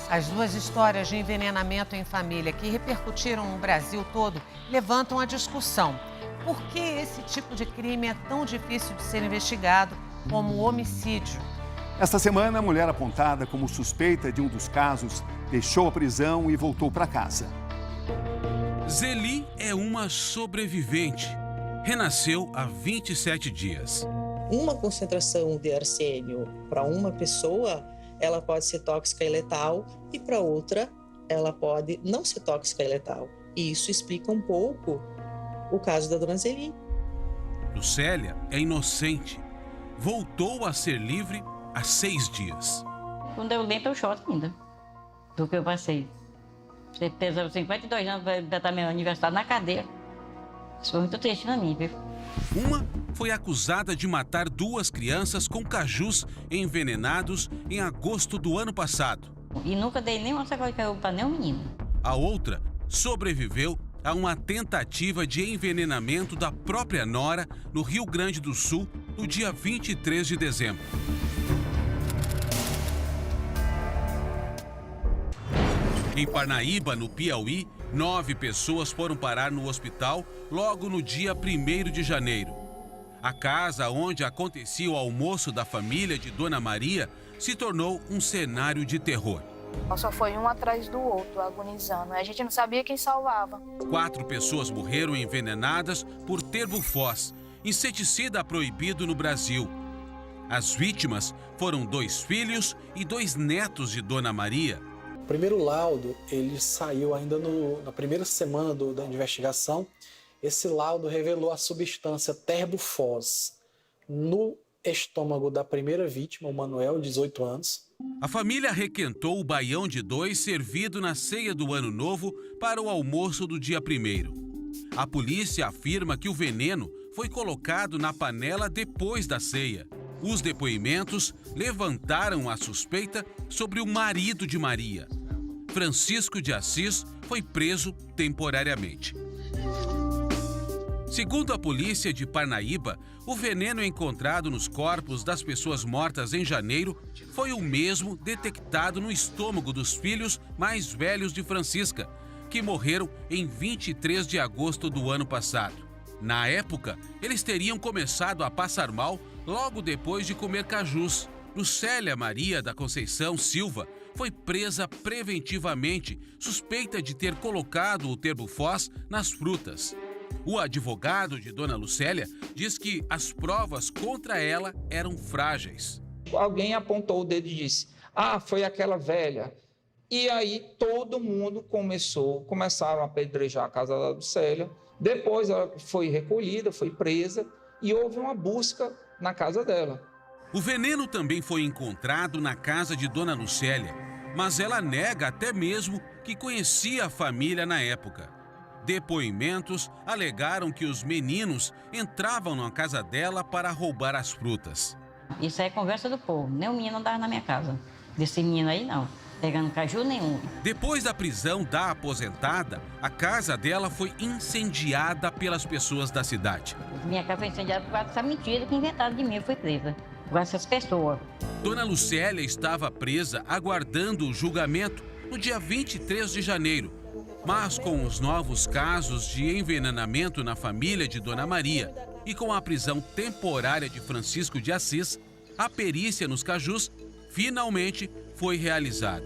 As duas histórias de envenenamento em família que repercutiram no Brasil todo levantam a discussão. Por que esse tipo de crime é tão difícil de ser investigado como o homicídio? Esta semana, a mulher apontada como suspeita de um dos casos deixou a prisão e voltou para casa. Zeli é uma sobrevivente. Renasceu há 27 dias. Uma concentração de arsênio para uma pessoa, ela pode ser tóxica e letal, e para outra, ela pode não ser tóxica e letal. E isso explica um pouco o caso da dona Zeli. Lucélia é inocente. Voltou a ser livre há 6 dias. Quando eu lembro, eu choro ainda do que eu passei. Você pesa 52 anos, vai botar meu aniversário na cadeia. Isso foi muito triste pra mim, viu? Uma foi acusada de matar 2 crianças com cajus envenenados em agosto do ano passado. E nunca dei nenhuma sacola de caju pra nenhum menino. A outra sobreviveu a uma tentativa de envenenamento da própria nora no Rio Grande do Sul no dia 23 de dezembro. Em Parnaíba, no Piauí, 9 pessoas foram parar no hospital logo no dia 1º de janeiro. A casa onde acontecia o almoço da família de Dona Maria se tornou um cenário de terror. Só foi um atrás do outro, agonizando. A gente não sabia quem salvava. 4 pessoas morreram envenenadas por terbufós, inseticida proibido no Brasil. As vítimas foram 2 filhos e 2 netos de Dona Maria. O primeiro laudo, ele saiu ainda na primeira semana da investigação. Esse laudo revelou a substância terbufós no estômago da primeira vítima, o Manuel, 18 anos. A família requentou o baião de 2 servido na ceia do Ano Novo para o almoço do dia 1º. A polícia afirma que o veneno foi colocado na panela depois da ceia. Os depoimentos levantaram a suspeita sobre o marido de Maria. Francisco de Assis foi preso temporariamente. Segundo a polícia de Parnaíba, o veneno encontrado nos corpos das pessoas mortas em janeiro foi o mesmo detectado no estômago dos filhos mais velhos de Francisca, que morreram em 23 de agosto do ano passado. Na época, eles teriam começado a passar mal logo depois de comer cajus. Lucélia Maria da Conceição Silva foi presa preventivamente, suspeita de ter colocado o terbufós nas frutas. O advogado de Dona Lucélia diz que as provas contra ela eram frágeis. Alguém apontou o dedo e disse: foi aquela velha. E aí todo mundo começaram a apedrejar a casa da Lucélia. Depois ela foi recolhida, foi presa e houve uma busca na casa dela. O veneno também foi encontrado na casa de Dona Lucélia, mas ela nega até mesmo que conhecia a família na época. Depoimentos alegaram que os meninos entravam na casa dela para roubar as frutas. Isso é conversa do povo. Nem o menino andava na minha casa. Desse menino aí, não. Pegando caju nenhum. Depois da prisão da aposentada, a casa dela foi incendiada pelas pessoas da cidade. Minha casa foi incendiada por causa dessa mentira que inventaram de mim. Eu fui presa por essas pessoas. Dona Lucélia estava presa aguardando o julgamento no dia 23 de janeiro. Mas com os novos casos de envenenamento na família de Dona Maria e com a prisão temporária de Francisco de Assis, a perícia nos cajus finalmente foi realizada.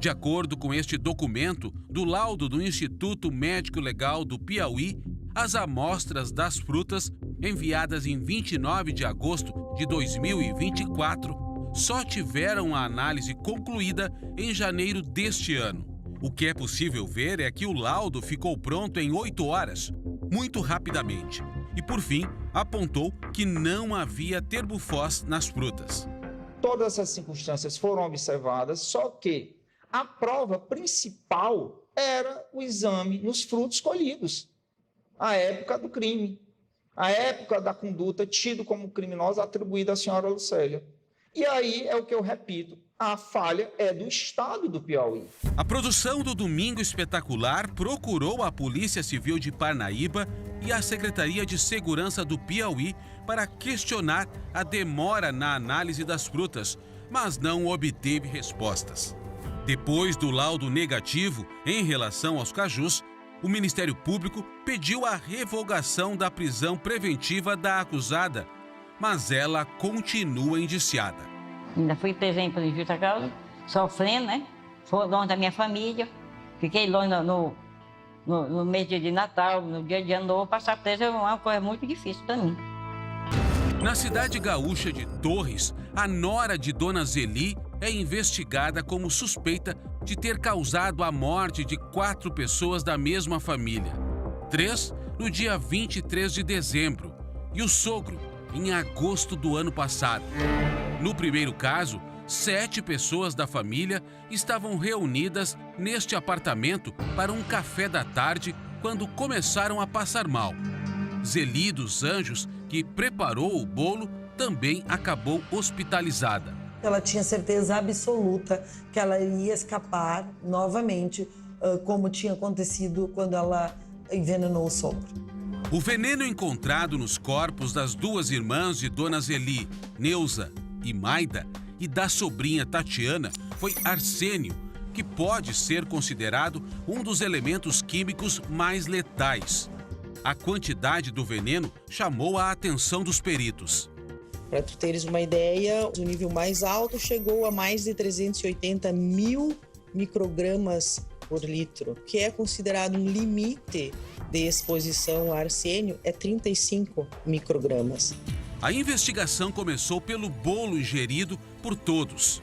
De acordo com este documento do laudo do Instituto Médico Legal do Piauí, as amostras das frutas enviadas em 29 de agosto de 2024 só tiveram a análise concluída em janeiro deste ano. O que é possível ver é que o laudo ficou pronto em 8 horas, muito rapidamente, e por fim apontou que não havia terbufós nas frutas. Todas essas circunstâncias foram observadas, só que a prova principal era o exame nos frutos colhidos, a época do crime, a época da conduta tido como criminosa atribuída à senhora Lucélia. E aí é o que eu repito, a falha é do Estado do Piauí. A produção do Domingo Espetacular procurou a Polícia Civil de Parnaíba e a Secretaria de Segurança do Piauí para questionar a demora na análise das frutas, mas não obteve respostas. Depois do laudo negativo em relação aos cajus, o Ministério Público pediu a revogação da prisão preventiva da acusada, mas ela continua indiciada. Ainda fui presa em justa causa, sofrendo, né? Fui longe da minha família, fiquei longe no mês de Natal, no dia de Ano Novo. Passar presa é uma coisa muito difícil para mim. Na cidade gaúcha de Torres, a nora de Dona Zeli é investigada como suspeita de ter causado a morte de 4 pessoas da mesma família. 3 no dia 23 de dezembro e o sogro em agosto do ano passado. No primeiro caso, 7 pessoas da família estavam reunidas neste apartamento para um café da tarde quando começaram a passar mal. Zeli dos Anjos, que preparou o bolo, também acabou hospitalizada. Ela tinha certeza absoluta que ela iria escapar novamente, como tinha acontecido quando ela envenenou o sogro. O veneno encontrado nos corpos das 2 irmãs de Dona Zeli, Neuza e Maida, e da sobrinha Tatiana, foi arsênio, que pode ser considerado um dos elementos químicos mais letais. A quantidade do veneno chamou a atenção dos peritos. Para tu teres uma ideia, o nível mais alto chegou a mais de 380 mil microgramas por litro, que é considerado um limite de exposição a arsênio, é 35 microgramas. A investigação começou pelo bolo ingerido por todos.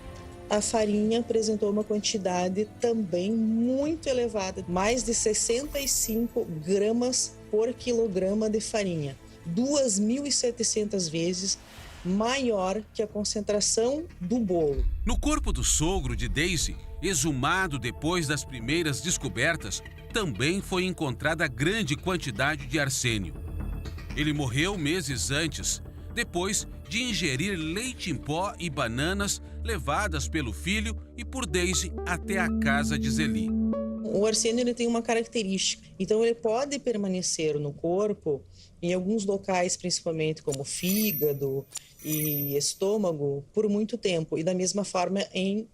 A farinha apresentou uma quantidade também muito elevada, mais de 65 gramas por quilograma de farinha, 2.700 vezes maior que a concentração do bolo. No corpo do sogro de Daisy, exumado depois das primeiras descobertas, também foi encontrada grande quantidade de arsênio. Ele morreu meses antes, depois de ingerir leite em pó e bananas levadas pelo filho e por Daisy até a casa de Zeli. O arsênio ele tem uma característica, então ele pode permanecer no corpo em alguns locais, principalmente como fígado e estômago, por muito tempo, e da mesma forma em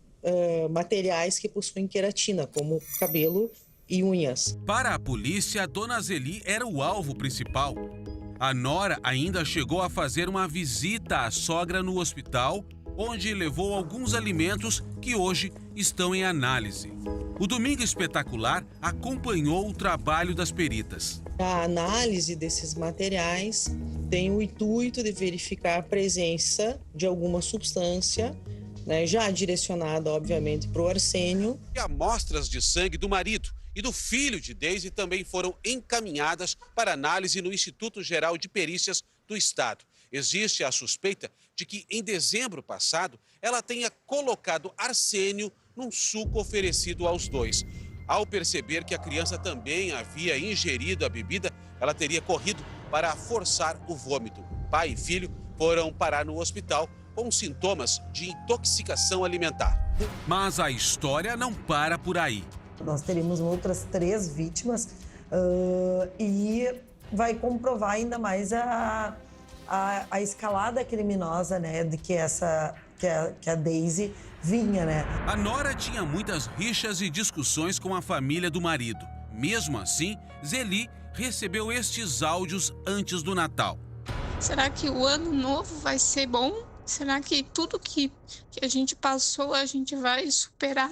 materiais que possuem queratina, como cabelo e unhas. Para a polícia, a Dona Zeli era o alvo principal. A nora ainda chegou a fazer uma visita à sogra no hospital, onde levou alguns alimentos que hoje estão em análise. O Domingo Espetacular acompanhou o trabalho das peritas. A análise desses materiais tem o intuito de verificar a presença de alguma substância, né, já direcionada, obviamente, para o arsênio. E amostras de sangue do marido e do filho de Daisy também foram encaminhadas para análise no Instituto Geral de Perícias do Estado. Existe a suspeita de que, em dezembro passado, ela tenha colocado arsênio num suco oferecido aos 2. Ao perceber que a criança também havia ingerido a bebida, ela teria corrido para forçar o vômito. Pai e filho foram parar no hospital com sintomas de intoxicação alimentar. Mas a história não para por aí. Nós teríamos outras 3 vítimas e vai comprovar ainda mais a escalada criminosa, né, de que a Daisy vinha, né? A nora tinha muitas rixas e discussões com a família do marido. Mesmo assim, Zeli recebeu estes áudios antes do Natal. Será que o ano novo vai ser bom? Será que tudo que a gente passou a gente vai superar?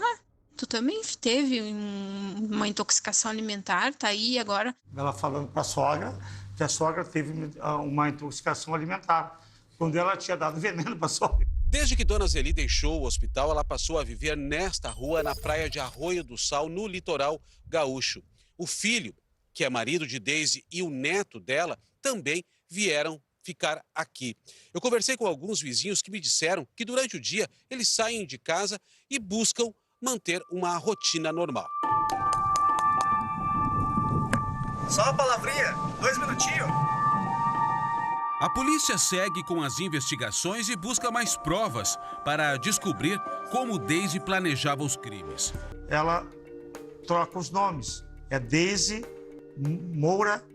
Tu também teve uma intoxicação alimentar, tá aí agora? Ela falando para a sogra que a sogra teve uma intoxicação alimentar, quando ela tinha dado veneno para a sogra. Desde que Dona Zeli deixou o hospital, ela passou a viver nesta rua, na praia de Arroio do Sal, no litoral gaúcho. O filho, que é marido de Daisy, e o neto dela também vieram ficar aqui. Eu conversei com alguns vizinhos que me disseram que durante o dia eles saem de casa e buscam manter uma rotina normal. Só uma palavrinha, 2 minutinhos. A polícia segue com as investigações e busca mais provas para descobrir como Daisy planejava os crimes. Ela troca os nomes. É Daisy Moura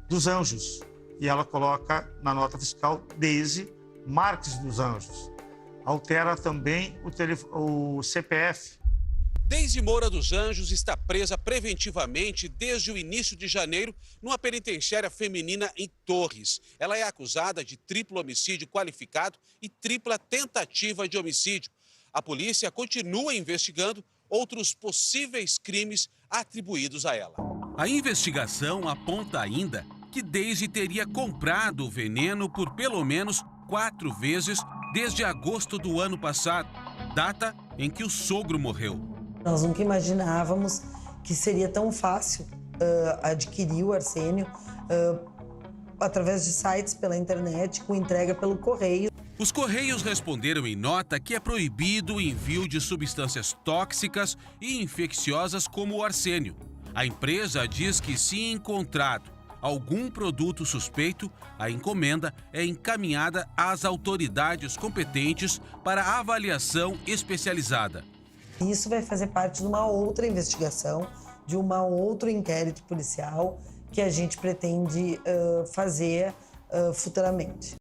dos Anjos. E ela coloca na nota fiscal Daisy Marques dos Anjos. Altera também o CPF. Deise Moura dos Anjos está presa preventivamente desde o início de janeiro numa penitenciária feminina em Torres. Ela é acusada de triplo homicídio qualificado e tripla tentativa de homicídio. A polícia continua investigando outros possíveis crimes atribuídos a ela. A investigação aponta ainda que Deise teria comprado o veneno por pelo menos 4 vezes desde agosto do ano passado, data em que o sogro morreu. Nós nunca imaginávamos que seria tão fácil adquirir o arsênio através de sites pela internet, com entrega pelo correio. Os Correios responderam em nota que é proibido o envio de substâncias tóxicas e infecciosas como o arsênio. A empresa diz que, se encontrado algum produto suspeito, a encomenda é encaminhada às autoridades competentes para avaliação especializada. Isso vai fazer parte de uma outra investigação, de um outro inquérito policial que a gente pretende fazer futuramente.